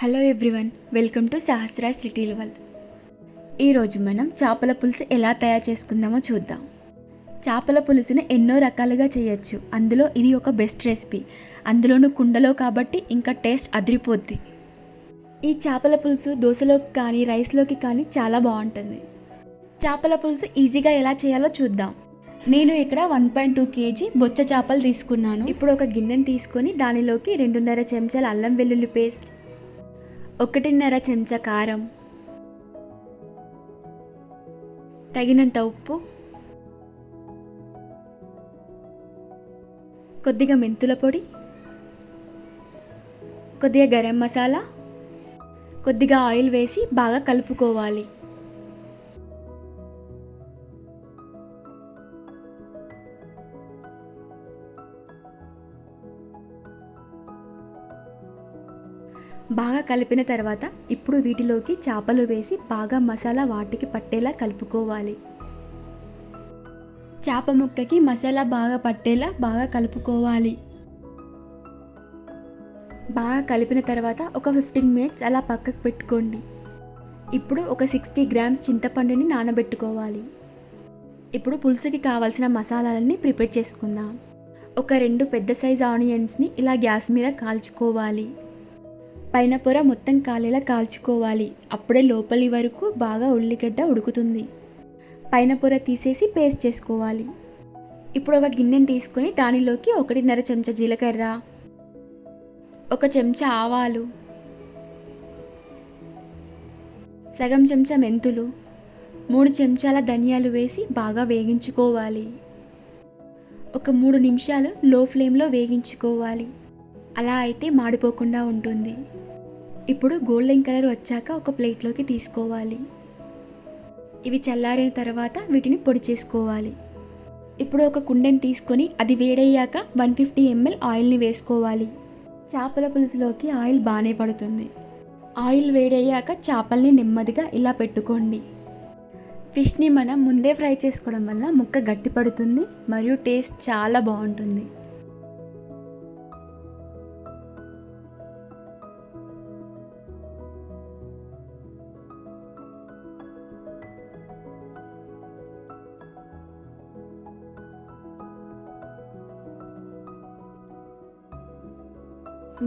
Hello everyone, welcome to Sahasra's little world. ఈరోజు మనం చేపల పులుసు ఎలా తయారు చేసుకుందామో చూద్దాం. చేపల పులుసుని ఎన్నో రకాలుగా చేయొచ్చు. అందులో ఇది ఒక బెస్ట్ రెసిపీ. అందులోనూ కుండలో కాబట్టి ఇంకా టేస్ట్ అదిరిపోద్ది. ఈ చేపల పులుసు దోశలోకి కానీ రైస్లోకి కానీ చాలా బాగుంటుంది. చేపల పులుసు ఈజీగా ఎలా చేయాలో చూద్దాం. నేను ఇక్కడ 1.2 kg బొచ్చ చేపలు తీసుకున్నాను. ఇప్పుడు ఒక గిన్నెని తీసుకొని దానిలోకి 2.5 చెంచాల అల్లం వెల్లుల్లి పేస్ట్, 1.5 చెంచా కారం, తగినంత ఉప్పు, కొద్దిగా మెంతుల పొడి, కొద్దిగా గరం మసాలా, కొద్దిగా ఆయిల్ వేసి బాగా కలుపుకోవాలి. బాగా కలిపిన తర్వాత ఇప్పుడు వీటిలోకి చేపలు వేసి బాగా మసాలా వాటికి పట్టేలా కలుపుకోవాలి. చేప ముక్కకి మసాలా బాగా పట్టేలా బాగా కలుపుకోవాలి. బాగా కలిపిన తర్వాత ఒక 15 minutes అలా పక్కకు పెట్టుకోండి. ఇప్పుడు ఒక 60 grams చింతపండుని నానబెట్టుకోవాలి. ఇప్పుడు పులుసుకి కావాల్సిన మసాలాలన్నీ ప్రిపేర్ చేసుకుందాం. ఒక 2 పెద్ద సైజు ఆనియన్స్ని ఇలా గ్యాస్ మీద కాల్చుకోవాలి. పైన పొర మొత్తం కాలేలా కాల్చుకోవాలి. అప్పుడే లోపలి వరకు బాగా ఉల్లిగడ్డ ఉడుకుతుంది. పైన పొర తీసేసి పేస్ట్ చేసుకోవాలి. ఇప్పుడు ఒక గిన్నెని తీసుకొని దానిలోకి 1.5 చెంచా జీలకర్ర, 1 చెంచా ఆవాలు, సగం చెంచా మెంతులు, 3 చెంచాల ధనియాలు వేసి బాగా వేగించుకోవాలి. ఒక 3 నిమిషాలు లో ఫ్లేమ్లో వేగించుకోవాలి. అలా అయితే మాడిపోకుండా ఉంటుంది. ఇప్పుడు గోల్డెన్ కలర్ వచ్చాక ఒక ప్లేట్లోకి తీసుకోవాలి. ఇవి చల్లారిన తర్వాత వీటిని పొడి చేసుకోవాలి. ఇప్పుడు ఒక కుండని తీసుకొని అది వేడయ్యాక 150 ml ఆయిల్ని వేసుకోవాలి. చేపల పులుసులోకి ఆయిల్ బాగానే పడుతుంది. ఆయిల్ వేడయ్యాక చేపల్ని నెమ్మదిగా ఇలా పెట్టుకోండి. ఫిష్ని మనం ముందే ఫ్రై చేసుకోవడం వల్ల ముక్క గట్టి పడుతుంది మరియు టేస్ట్ చాలా బాగుంటుంది.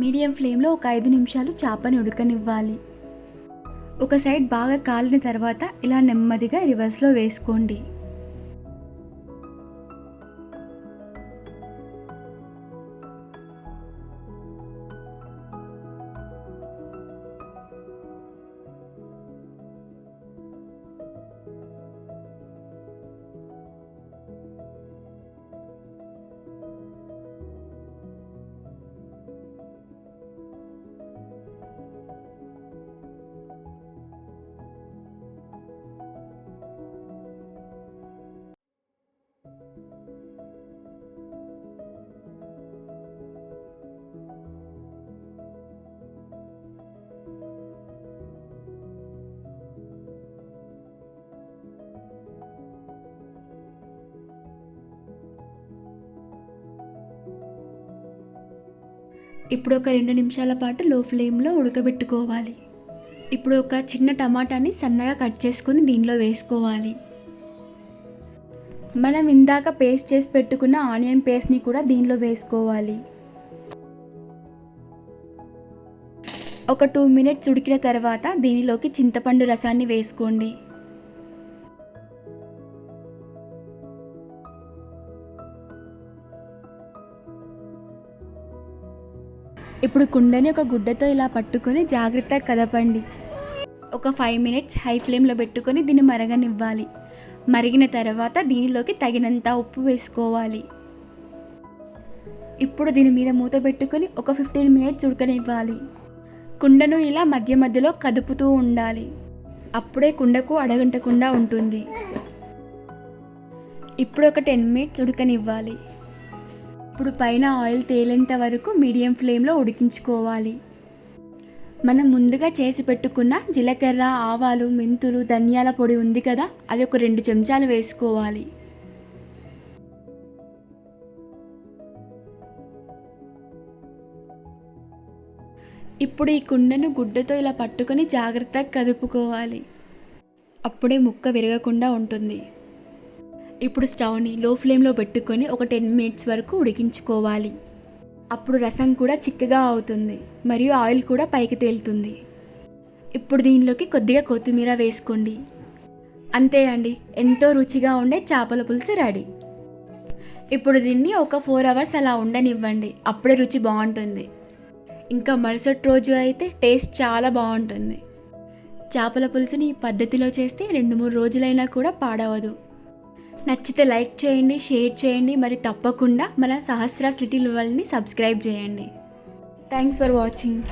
మీడియం ఫ్లేమ్లో ఒక 5 నిమిషాలు చేపని ఉడకనివ్వాలి. ఒక సైడ్ బాగా కాలిన తర్వాత ఇలా నెమ్మదిగా రివర్స్లో వేసుకోండి. ఇప్పుడు ఒక 2 నిమిషాల పాటు లో ఫ్లేమ్లో ఉడకబెట్టుకోవాలి. ఇప్పుడు ఒక చిన్న టమాటాని సన్నగా కట్ చేసుకొని దీనిలో వేసుకోవాలి. మనం ఇందాక పేస్ట్ చేసి పెట్టుకున్న ఆనియన్ పేస్ట్ని కూడా దీనిలో వేసుకోవాలి. ఒక 2 minutes ఉడికిన తర్వాత దీనిలోకి చింతపండు రసాన్ని వేసుకోండి. ఇప్పుడు కుండని ఒక గుడ్డతో ఇలా పట్టుకొని జాగ్రత్తగా కదపండి. ఒక 5 minutes హై ఫ్లేమ్లో పెట్టుకొని దీన్ని మరగనివ్వాలి. మరిగిన తర్వాత దీనిలోకి తగినంత ఉప్పు వేసుకోవాలి. ఇప్పుడు దీని మీద మూత పెట్టుకొని ఒక 15 minutes ఉడకనివ్వాలి. కుండను ఇలా మధ్య మధ్యలో కదుపుతూ ఉండాలి. అప్పుడే కుండకు అడగంటకుండా ఉంటుంది. ఇప్పుడు ఒక 10 minutes ఉడకనివ్వాలి. ఇప్పుడు పైన ఆయిల్ తేలేంత వరకు మీడియం ఫ్లేమ్లో ఉడికించుకోవాలి. మనం ముందుగా చేసి పెట్టుకున్న జీలకర్ర, ఆవాలు, మెంతులు, ధనియాల పొడి ఉంది కదా, అది ఒక 2 చెంచాలు వేసుకోవాలి. ఇప్పుడు ఈ కుండను గుడ్డతో ఇలా పట్టుకొని జాగ్రత్తగా కదుపుకోవాలి. అప్పుడే ముక్క విరగకుండా ఉంటుంది. ఇప్పుడు స్టవ్ని లో ఫ్లేమ్లో పెట్టుకొని ఒక 10 మినిట్స్ వరకు ఉడికించుకోవాలి. అప్పుడు రసం కూడా చిక్కగా అవుతుంది మరియు ఆయిల్ కూడా పైకి తేలుతుంది. ఇప్పుడు దీనిలోకి కొద్దిగా కొత్తిమీర వేసుకోండి. అంతే అండి, ఎంతో రుచిగా ఉండే చేపల పులుసు రెడీ. ఇప్పుడు దీన్ని ఒక 4 అవర్స్ అలా ఉండనివ్వండి, అప్పుడే రుచి బాగుంటుంది. ఇంకా మరుసటి రోజు అయితే టేస్ట్ చాలా బాగుంటుంది. చేపల పులుసుని ఈ పద్ధతిలో చేస్తే 2-3 రోజులైనా కూడా పాడవదు. నచ్చితే లైక్ చేయండి, షేర్ చేయండి, మరి తప్పకుండా మన సహస్రాస్ లిటిల్ వరల్డ్ని సబ్స్క్రైబ్ చేయండి. Thanks for watching.